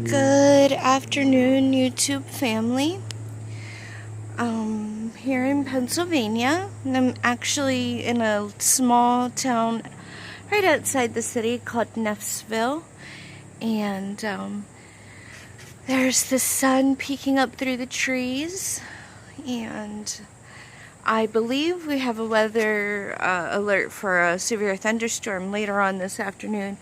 Good afternoon, YouTube family. Here in Pennsylvania, and I'm actually in a small town right outside the city called Neffsville, and there's the sun peeking up through the trees, and I believe we have a weather alert for a severe thunderstorm later on this afternoon.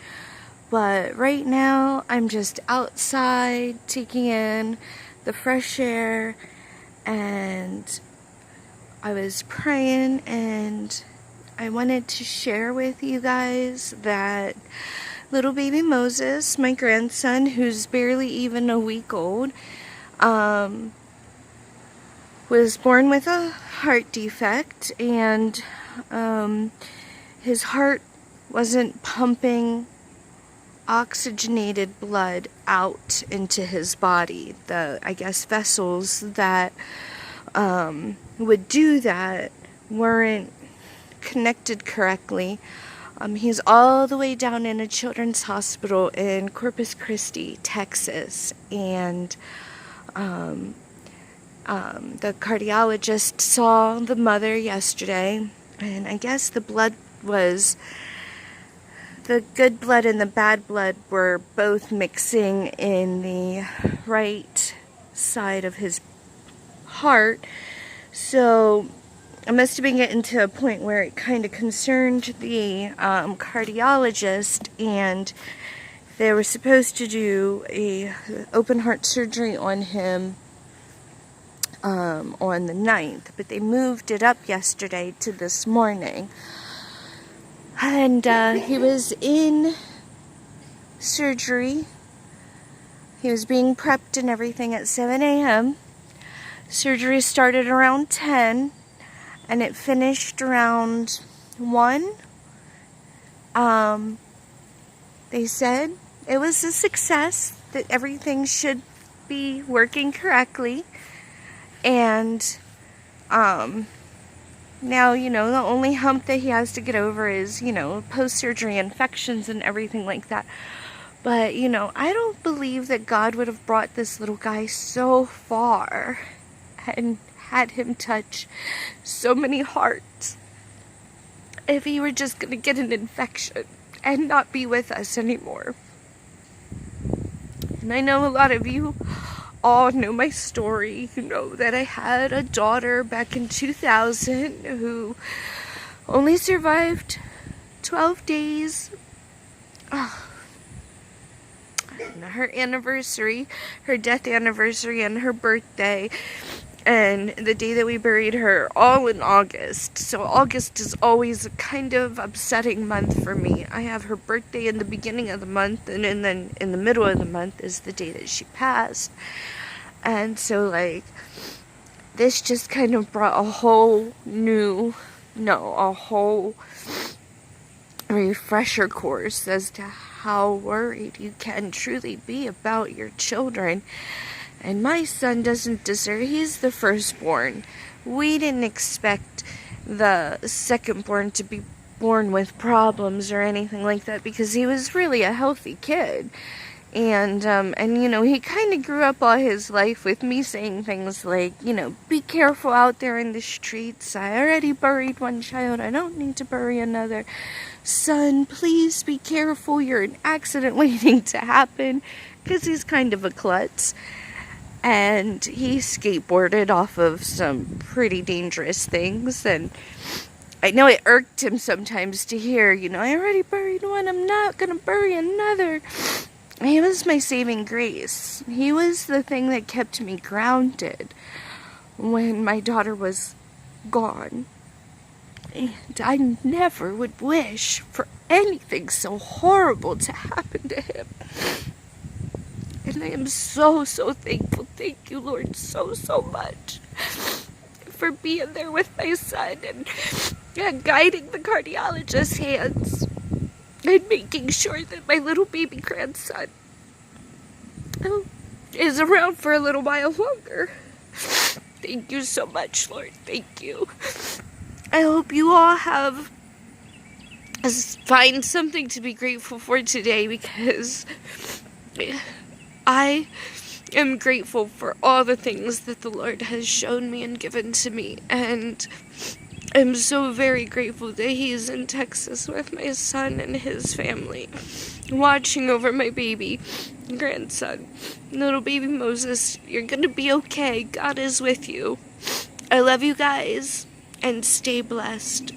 But right now, I'm just outside taking in the fresh air, and I was praying, and I wanted to share with you guys that little baby Moses, my grandson, who's barely even a week old, was born with a heart defect, and his heart wasn't pumping oxygenated blood out into his body. I guess vessels that would do that weren't connected correctly. He's all the way down in a children's hospital in Corpus Christi, Texas, and the cardiologist saw the mother yesterday, and I guess the good blood and the bad blood were both mixing in the right side of his heart. So I must have been getting to a point where it kind of concerned the cardiologist, and they were supposed to do a open heart surgery on him on the 9th, but they moved it up yesterday to this morning. And he was in surgery. He was being prepped and everything at 7 a.m. Surgery started around 10, and it finished around 1. They said it was a success, that everything should be working correctly. And now, the only hump that he has to get over is, post-surgery infections and everything like that. But, I don't believe that God would have brought this little guy so far and had him touch so many hearts if he were just going to get an infection and not be with us anymore. And I know a lot of you all know my story. You know that I had a daughter back in 2000 who only survived 12 days. Her anniversary, her death anniversary, and her birthday, and the day that we buried her, all in August. So August is always a kind of upsetting month for me. I have her birthday in the beginning of the month, and then in the middle of the month is the day that she passed. And so, this just kind of brought a whole refresher course as to how worried you can truly be about your children. And my son doesn't deserve, he's the firstborn. We didn't expect the secondborn to be born with problems or anything like that, because he was really a healthy kid. And he kind of grew up all his life with me saying things like, be careful out there in the streets. I already buried one child. I don't need to bury another. Son, please be careful. You're an accident waiting to happen. Because he's kind of a klutz. And he skateboarded off of some pretty dangerous things. And I know it irked him sometimes to hear, I already buried one. I'm not going to bury another. He was my saving grace. He was the thing that kept me grounded when my daughter was gone. And I never would wish for anything so horrible to happen to him. And I am so, so thankful. Thank you, Lord, so, so much for being there with my son and guiding the cardiologist's hands and making sure that my little baby grandson is around for a little while longer. Thank you so much, Lord. Thank you. I hope you all find something to be grateful for today, because I am grateful for all the things that the Lord has shown me and given to me, and I'm so very grateful that He's in Texas with my son and his family, watching over my baby grandson. Little baby Moses, you're gonna be okay. God is with you. I love you guys, and stay blessed.